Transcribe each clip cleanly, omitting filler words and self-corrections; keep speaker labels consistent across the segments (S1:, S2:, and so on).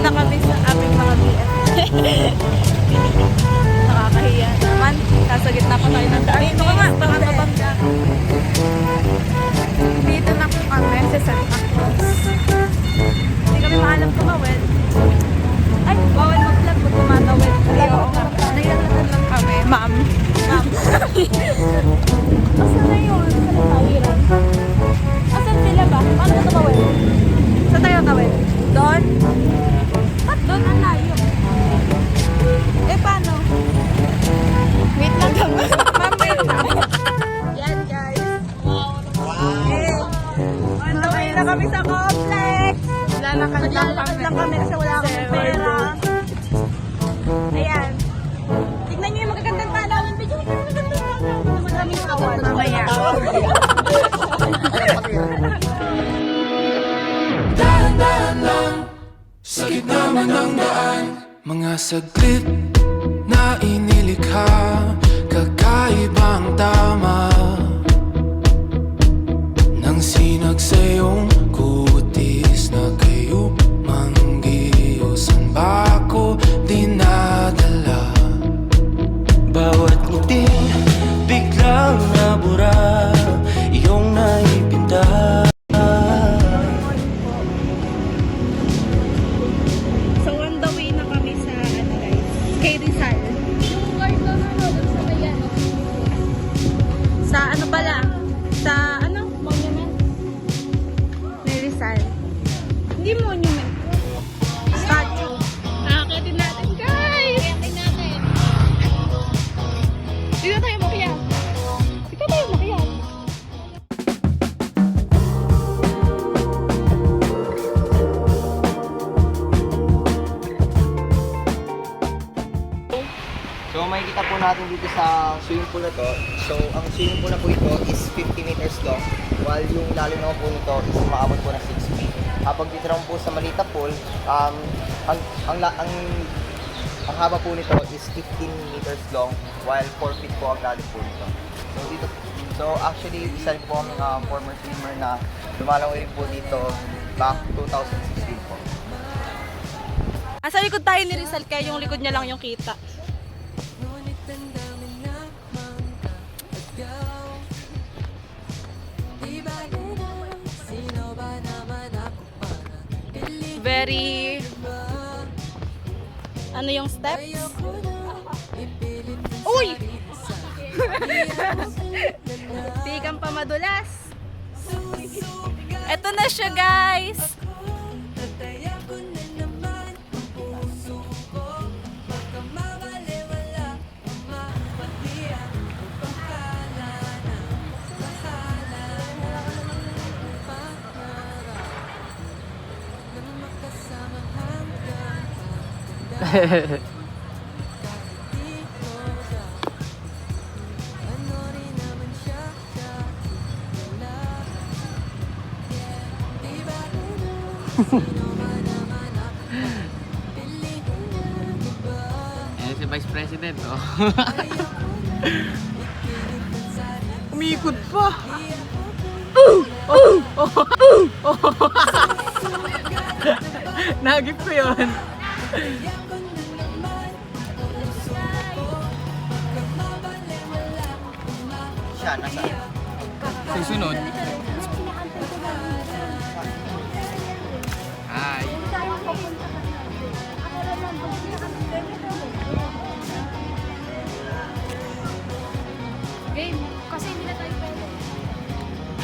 S1: na kami sa aming mga BF. Nakakahiya naman. Nasa gitna pa tayo ng daan. Dito ka nga, baka mabangga. Dito na po kami sa Santa Cruz. Hindi kami maalam tumawid. Ay, bawal mag-vlog pag tumatawid. Oo nga. Naglalakad lang kami. Ma'am. Ma'am. Asan na yun? Sa tawiran? Asan sila ba? Paano na tumawid? Saan tayo tawid? Doon? Ba't doon ang layo? Eh, paano? Wait lang kami. Ma'am, wait lang. Yan, guys. Wow. Eh, on the way na kami sa complex. Naglalakad lang kami kasi wala akong pera. Ayan. Tignan niyo yung magagandang tanawin. Bigyan niyo yung magagandang tanawin. Maraming kawan. Mamaya.
S2: Dahan-dahan lang sa gitna man ng daan. Mga saglit na inilikha, kakaibang tama nang sinag sa iyong kutis na kayo manggiyosan ba ako dinadala? Bawat ngiting biglang nabura, iyong naipinta.
S1: So on the way na kami sa ano guys, kay Rizal. Sa ano pala? Sa ano? Monument? Ni Rizal. Hindi monument. Statue. Nakakitin natin guys! Dito tayo makiyan. Dito tayo makiyan.
S3: So makikita po natin dito sa swimming pool na to. So ang swimming pool na po ito is 50 meters long, while yung lalim naman po nito is umaabot po ng 6 feet. Habang dito naman po sa Malita Pool, ang haba po nito is 15 meters long, while 4 feet po ang lalim po nito. So actually isa rin po ang former swimmer na lumalangoy rin po dito back 2016 po.
S1: Asa likod tayo ni Rizal kaya yung likod niya lang yung kita. Very ano yung steps? Uy! Di kang pa madulas. Eto na siya guys.
S4: Ayan si Vice President, oh. Umiikot pa. Nagip ko yun.
S3: Siya, nasa
S4: Susunod. Hi.
S5: Game, kasi hindi na tayo pwede.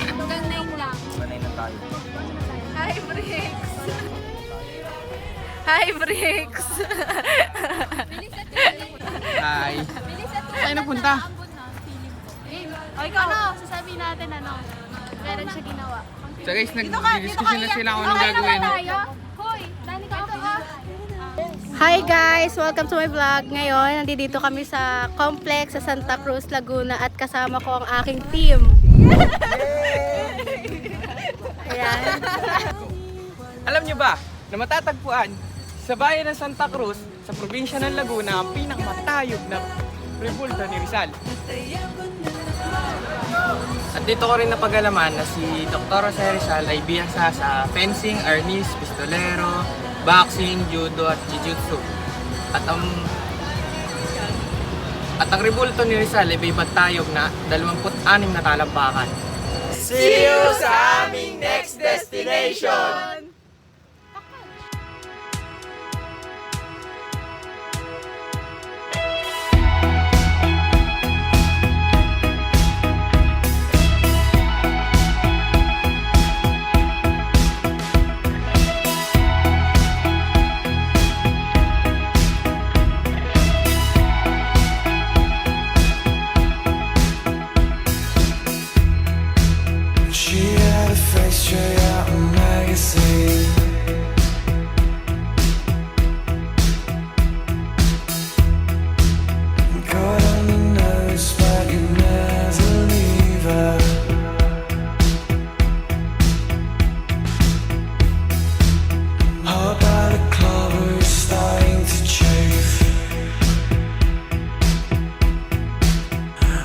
S5: Hanggang 9 lang.
S3: sanay na tayo.
S1: Hi, Bricks! Hi, Bricks!
S4: Hi.
S5: Bilis at
S4: Saan napunta?
S5: Game,
S1: O, ikaw.
S5: ano, sasabihin natin ano, meron siya ginawa.
S4: So guys, nag-discussion na sila kung anong
S5: Okay,
S4: gagawin.
S5: tayo. Hoy, Dani ka ito ha.
S1: Hi guys! Welcome to my vlog. Ngayon, nandito kami sa complex sa Santa Cruz, Laguna at kasama ko ang aking team. Ayan.
S4: Alam nyo ba na matatagpuan sa bayan ng Santa Cruz, sa probinsya ng Laguna, ang pinakamatayog na rebulto ni Rizal. At dito ko rin napag-alaman na si Dr. Jose Rizal ay biyasa sa fencing, arnis, pistolero, boxing, judo at jiu-jitsu. At ang rebulto ni Rizal ay may batayog na 26 na talampakan. See you sa aming next destination!
S2: She had a face straight out of a magazine. Got on the nose, but you never leave her. How about a clover is starting to chafe?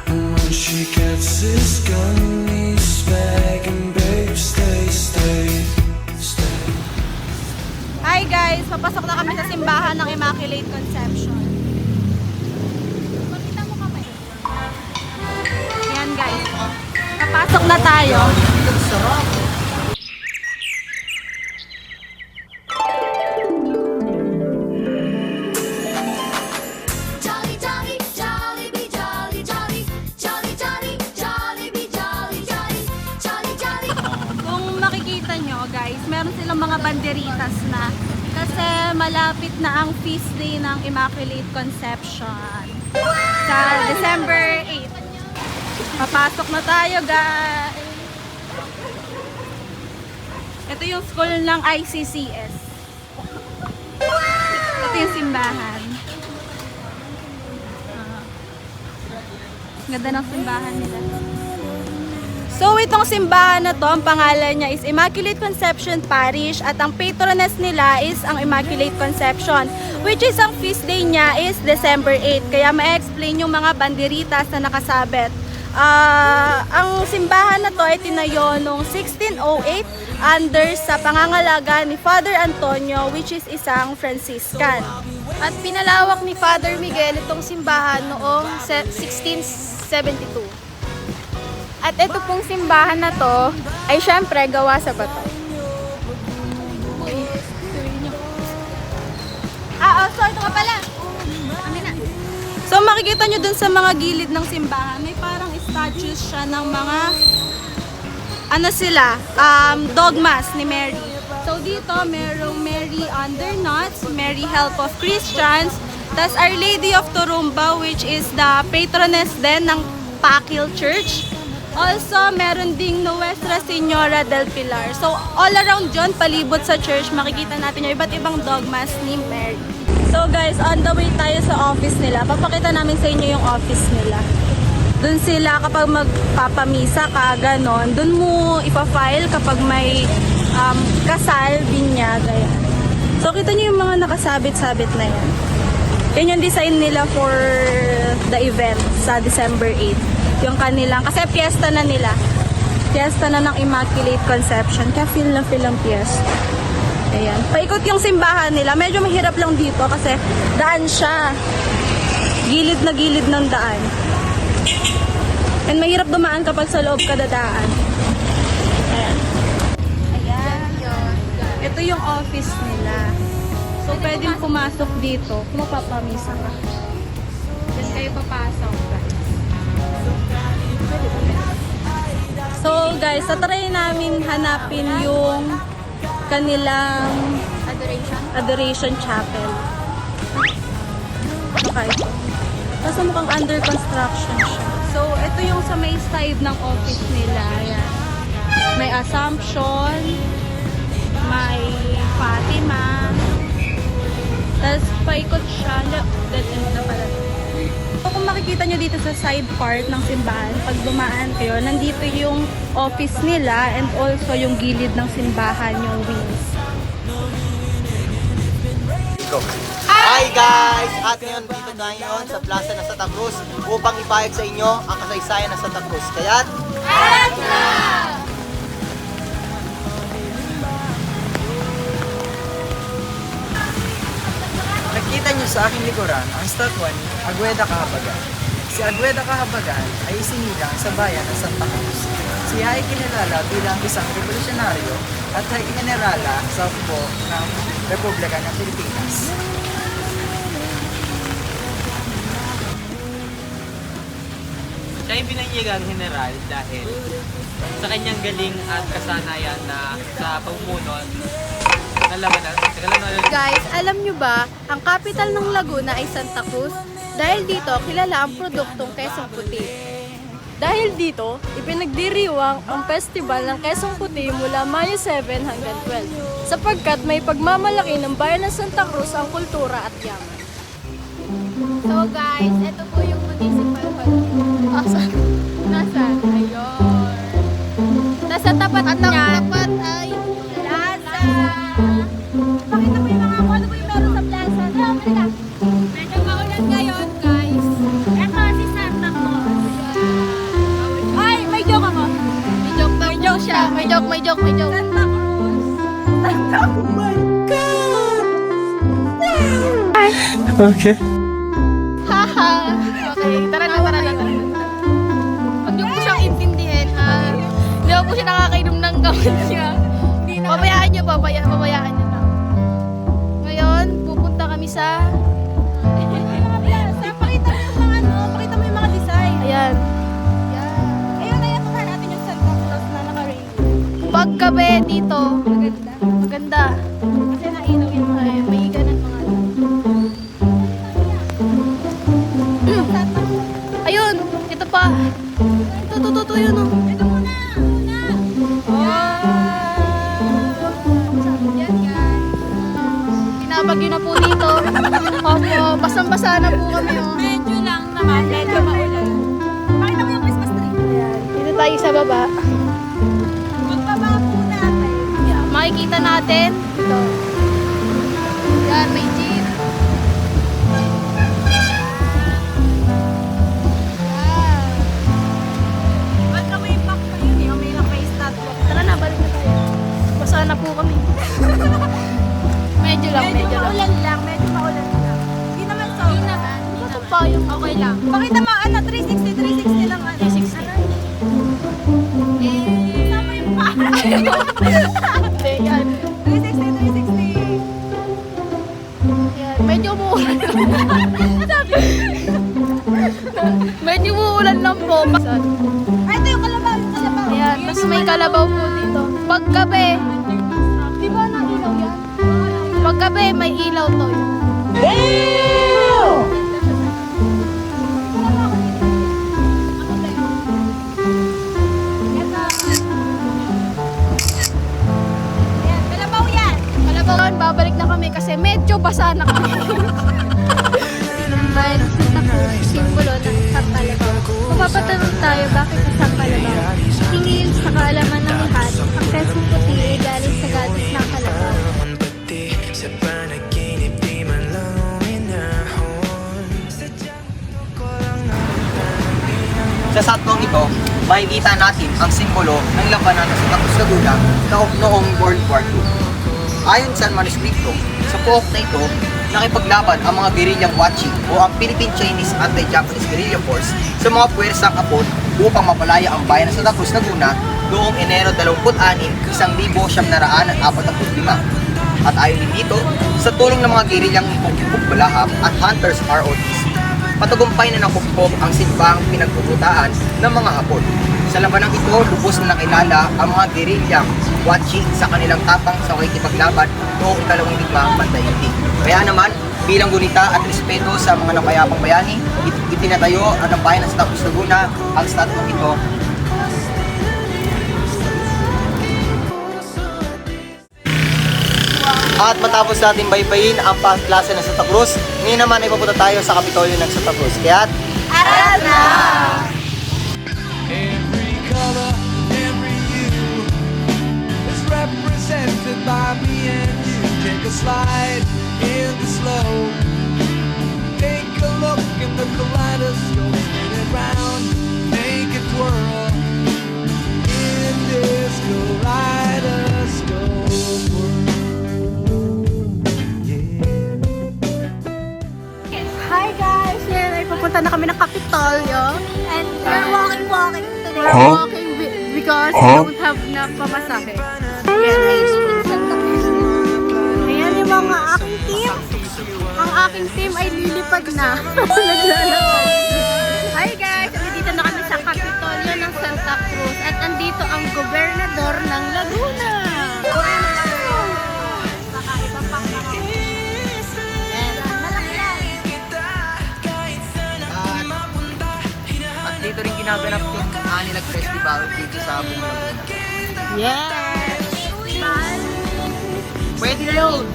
S2: And when she gets this gun, he's begging, babe, stay, stay, stay.
S1: Hi guys, papasok na kami sa simbahan ng Immaculate Conception.
S5: Pakita mo kamay.
S1: Yan guys, papasok na tayo.
S5: Jolly, jolly, jolly, be jolly, jolly, jolly, jolly, jolly, be jolly, jolly, jolly, jolly.
S1: Kung makikita nyo guys, meron silang mga banderitas na kasi malapit na ang feast day ng Immaculate Conception sa December 8. Papasok na tayo guys. Ito yung school ng ICCS. Ito yung simbahan. Ganda ng simbahan nila. So itong simbahan na to, ang pangalan niya is Immaculate Conception Parish at ang patroness nila is ang Immaculate Conception, which is ang feast day niya is December 8. Kaya ma-explain yung mga banderitas na nakasabit. Ang simbahan na to ay tinayo noong 1608 under sa pangangalaga ni Father Antonio, which is isang Franciscan.
S5: At pinalawak ni Father Miguel itong simbahan noong 1672. At ito pong simbahan na to ay syempre gawa sa bato.
S1: So ito ka pala. Amin na. So makikita nyo dun sa mga gilid ng simbahan, may parang statues siya ng mga dogmas ni Mary. So dito merong Mary Under Nuts, Mary Help of Christians, tas Our Lady of Turumba, which is the patroness din ng Pakil Church. Also, meron ding Nuestra Señora del Pilar. So, all around dyan, palibot sa church, makikita natin yung iba't ibang dogmas ni Mary. So guys, on the way tayo sa office nila. Papakita namin sa inyo yung office nila. Doon sila kapag magpapamisa ka, ganon. Doon mo ipafile kapag may kasal, binyag, ayan. So, kita nyo yung mga nakasabit-sabit na yan. Yan yung design nila for the event sa December 8. Yung kanilang, kasi fiesta na nila. Fiesta na ng Immaculate Conception. Kaya feel na feel ang fiesta. Ayan. Paikot yung simbahan nila. Medyo mahirap lang dito kasi daan siya. Gilid na gilid ng daan. And mahirap dumaan kapag sa loob ka dadaan. Ayan. Ayan. Ito yung office nila. So, pwedeng pumasok dito kung mapapamisa ka.
S5: Diyan kayo papasok.
S1: So guys, tatry namin hanapin yung kanilang adoration chapel. Baka ito. Kasi mukhang under construction siya. So ito yung sa may side ng office nila. Ayan. May Assumption, may Fatima, tapos paikot siya. Dead end na pala. So, kung makikita nyo dito sa side part ng simbahan, pag dumaan kayo, nandito yung office nila and also yung gilid ng simbahan, yung wings.
S3: Hi guys! At ngayon dito tayo ngayon sa Plaza ng Santa Cruz upang ipahayag sa inyo ang kasaysayan ng Santa Cruz. Kaya't,
S6: sa aking likuran ang statwa ni Agueda Cahabagan. Si Agueda Cahabagan ay isinilang sa bayan ng Santa Cruz. Siya ay kinilala bilang isang revolusyonaryo at ay generala sa hukbo ng Republika ng Pilipinas.
S7: Siya ay binanyagang general dahil sa kanyang galing at kasanayan na sa pamumuno ng labanan.
S5: Guys, alam nyo ba, ang capital ng Laguna ay Santa Cruz? Dahil dito, kilala ang produktong Quezong Puti.
S8: Dahil dito, ipinagdiriwang ang festival ng Quezong Puti mula Mayo 7 hanggang 12, sapagkat may pagmamalaki ng bayan ng Santa Cruz ang kultura at yaman.
S5: So guys, ito po yung municipal hall. Asan? Nasaan? Ayun. Nasa tapat niya. Ang tapat ay plaza. Pakita mo yung mga ano ba yung meron sa plaza. Medyo maulan ngayon, guys. Ito si Santa Claus. Ay, may joke ako. May joke siya. May joke. Santa Cruz.
S4: Okay.
S5: Haha. Okay, tara na. Huwag niyo po siyang intindihin, ha? Hindi po siya nakakainom ng gamot niya. Pabayaan niyo lang. Ngayon, pupunta kami sa...
S1: Pakita mo yung mga design.
S5: Ayan.
S1: Ayun, ituhan natin yung Santa Claus na naka-ring.
S5: Paggabi dito, maganda.
S1: Kasi nailaw yung
S5: Ay, may ganun mga... Ayun, ito pa. Ito, yun, oh.
S1: Ito muna. Yan, guys.
S5: Binabagyo na po dito. Opo, basang-basa na po kami, oh.
S1: Medyo lang naman. Medyo maulan. Pakita mo yung Christmas tree.
S5: Dito tayo sa baba.
S1: Magbaba po natin.
S5: Makikita natin. Ito. Yan, may jeep.
S1: Basta way back pa yun eh. May naka-statue.
S5: Tara na, balik na tayo. Basa na po kami. Medyo lang.
S1: Medyo maulan lang. Hindi naman so. Hindi naman.
S5: Ito pa yung
S1: Okay lang. Pakita mo, 360 lang.
S5: 360.
S1: Sama yung pa.
S5: Hindi, yan.
S1: 360.
S5: Yan. Medyo umuulan. Medyo umuulan lang po.
S1: Ay, ito yung kalabaw.
S5: Ayan, tapos may kalabaw po dito. Paggabi, di ba na ilaw yan? Paggabi, may ilaw to.
S1: Ayan, kalabaw yan.
S5: Kalabawan, babalik na kami kasi medyo basa na kami. Bayan ng Santa Cruz, simbolo ng isang kalabaw. Mapapatanong tayo bakit isang kalabaw. Tingin sa kaalaman ng lahat, ang Quezong Puti ay galing sa gatas ng kalabaw.
S2: Pati sa panaginip di man lang uminahon.
S3: Sa satlong ito, makikita natin ang simbolo ng labanan ng Santa Cruz Laguna noong World War II. Ayon sa manuskripto, sa pook na ito, nakipaglaban ang mga guerrillang Wachi o ang Philippine-Chinese Anti-Japanese Guerrilla Force sa mga puwersang Hapon upang mapalaya ang bayan ng Santa Cruz Laguna noong Enero 26, 1945. At ayon din dito, sa tulong ng mga guerrillang Balahap at Hunters ROTC, patagumpay na nakupkop ang simbang pinagpuputaan ng mga Hapon. Sa labanang ito, lubos na nakilala ang mga guerrillang Wachi sa kanilang tapang sa pakikipaglaban noong ikalawang digmaang pandaigdig. Kaya naman, bilang gunita at respeto sa mga napayapang bayani, itinatayo at ang bayan ng Santa Cruz Laguna ang statue ito. At matapos natin baybayin ang plaza ng Santa Cruz, ngayon naman ay papunta tayo sa Kapitolyo ng Santa Cruz. Kaya,
S5: Aral na!
S2: Every color, every hue is represented by me and you. Take a slide in the slow. Take a look in the kaleidoscope. Spin it round, make it twirl. In this kaleidoscope world, yeah.
S5: Kapitolyo. And we're walking today. We're walking because we don't have na pamasahe. Ayan yung mga aking team. Ang aking team ay lilipad na. Naglalakad. Hi guys! Nandito na kami sa Kapitolyo ng Santa Cruz. At andito ang gobernador ng Laguna.
S3: At dito rin ginaganap yung Anilag Festival dito sa Bumulong.
S5: Yes!
S3: Pwede na yun!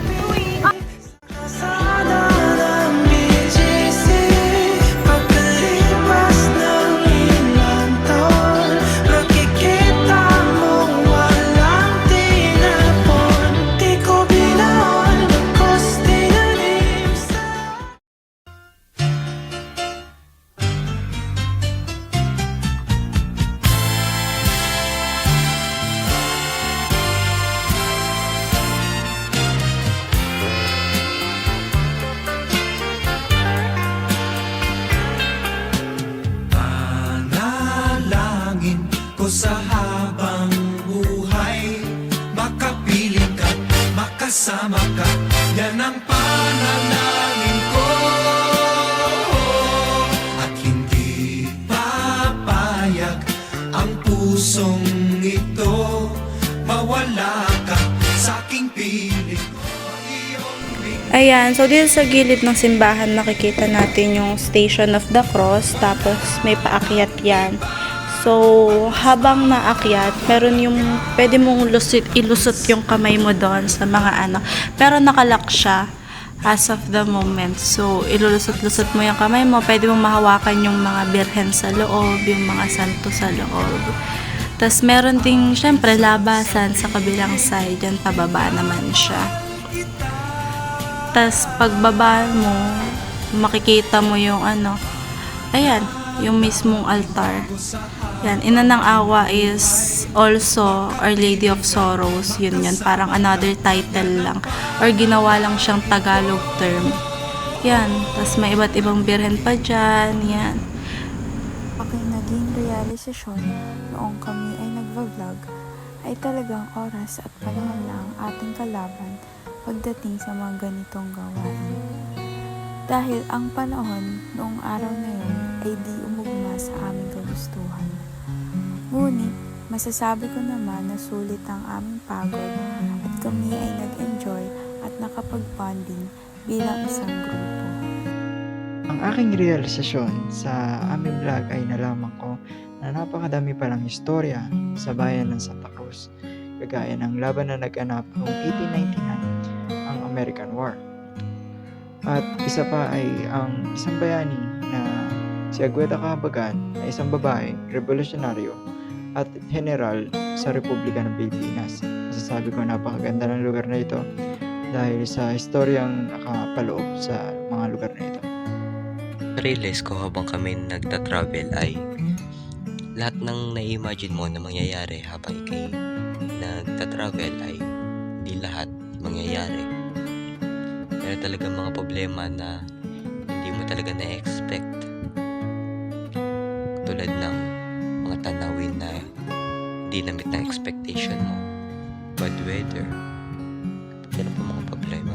S2: Panalangin ko sa habang buhay, makapiling ka, makasama ka, yan ang panalangin ko. At hindi papayag ang pusong ito, mawala ka sa aking piling ko.
S1: Ayan, so dito sa gilid ng simbahan makikita natin yung Station of the Cross, tapos may paakyat yan. So, habang naakyat, meron yung pwede mong ilusot yung kamay mo doon sa mga ano. Pero nakalock siya as of the moment. So, ilulusot-lusot mo yung kamay mo, pwede mong mahawakan yung mga birhen sa loob, yung mga santo sa loob. Tapos meron ding, syempre, labasan sa kabilang side, yan pababa naman siya. Tas pagbaba mo, makikita mo yung ano, ayan, yung mismong altar. Yan, Ina ng Awa is also Our Lady of Sorrows. Yun, parang another title lang. Or ginawa lang siyang Tagalog term. Yan, tas may iba't ibang birhen pa dyan, yan.
S9: Aking naging realisasyon noong kami ay nagva-vlog ay talagang oras at panahon lang ating kalaban pagdating sa mga ganitong gawain. Dahil ang panahon noong araw na yun ay di umugma sa aming kagustuhan. Ngunit, masasabi ko naman na sulit ang aming pagod at kami ay nag-enjoy at nakapag-bonding bilang isang grupo.
S6: Ang aking realisasyon sa aming vlog ay nalaman ko na napakadami palang istorya sa bayan ng Santa Cruz, kagaya ng laban na naganap noong 1899, ang American War. At isa pa ay ang isang bayani na si Agueda Cahabagan na isang babae, revolusyonaryo at general sa Republika ng Pilipinas. Masasabi ko napakaganda ng lugar na ito dahil sa istoryang nakapaloob sa mga lugar na ito.
S10: Realize ko habang kami nagta-travel ay lahat ng na-imagine mo na mangyayari habang ikay nagta-travel ay hindi lahat mangyayari. Meron talaga mga problema na hindi mo talaga na-expect. Tulad ng mga tanawin na hindi na-meet ng expectation mo. Bad weather. Yan po mga problema.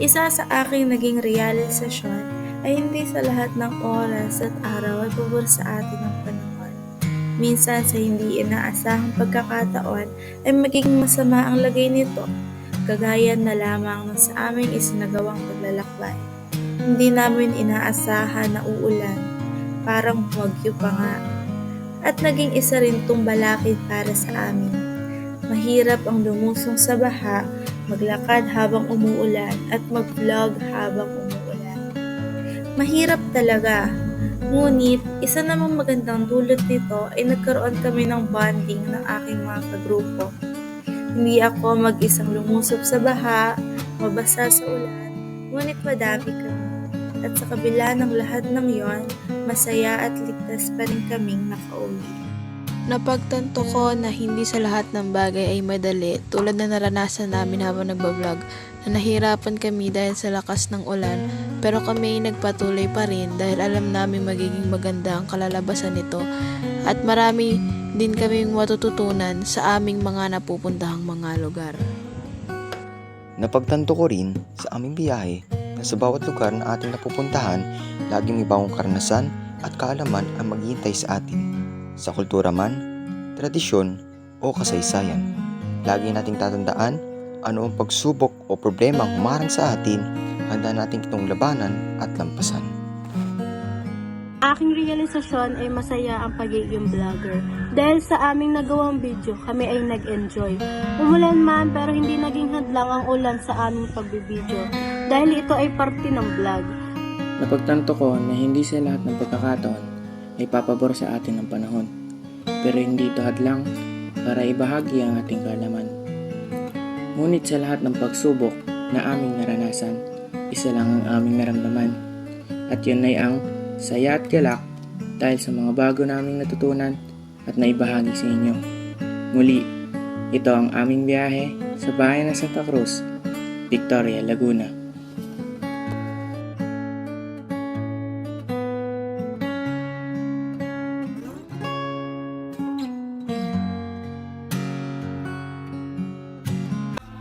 S9: Isa sa aking naging realisasyon ay hindi sa lahat ng oras at araw ay pabor sa atin ang panahon. Minsan sa hindi inaasahang pagkakataon ay magiging masama ang lagay nito, kagaya na lamang ng sa aming isinagawang paglalakbay. Hindi namin inaasahan na uulan, parang bagyo pa nga. At naging isa rin itong balakid para sa amin. Mahirap ang lumusong sa baha, maglakad habang umuulan at mag-vlog habang umuulan. Mahirap talaga. Ngunit, isa namang magandang dulot nito ay nagkaroon kami ng bonding ng aking mga kagrupo. Hindi ako mag-isang lumusob sa baha, mabasa sa ulan, ngunit madami kami. At sa kabila ng lahat ng yon, masaya at ligtas pa rin kaming nakauwi.
S11: Napagtanto ko na hindi sa lahat ng bagay ay madali tulad na naranasan namin habang nagbablog. na nahirapan kami dahil sa lakas ng ulan, pero kami ay nagpatuloy pa rin dahil alam namin magiging maganda ang kalalabasan nito at marami din kaming matututunan sa aming mga napupuntahang mga lugar.
S3: Napagtanto ko rin sa aming biyahe na sa bawat lugar na ating napupuntahan, laging may bagong karanasan at kaalaman ang maghihintay sa atin. Sa kultura man, tradisyon o kasaysayan. Lagi nating tatandaan ano ang pagsubok o problema ang humarang sa atin, handa nating itong labanan at lampasan.
S8: Aking realisasyon ay masaya ang pagiging vlogger. Dahil sa aming nagawang video, kami ay nag-enjoy. Umulan man pero hindi naging hadlang ang ulan sa aming pagbibideo dahil ito ay parte ng vlog.
S6: Napagtanto ko na hindi sa lahat ng pagkakataon ay papabor sa atin ng panahon. Pero hindi ito hadlang para ibahagi ang ating kaalaman. Ngunit sa lahat ng pagsubok na aming naranasan, isa lang ang aming naramdaman. At yun ay ang saya at galak dahil sa mga bago naming natutunan at naibahagi sa inyo. Muli, ito ang aming biyahe sa bayan ng Santa Cruz, Victoria, Laguna.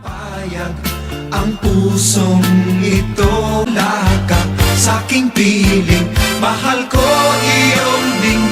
S2: Payag ang pusong ito, laka sa aking piling. Mahal ko iyong dinggin.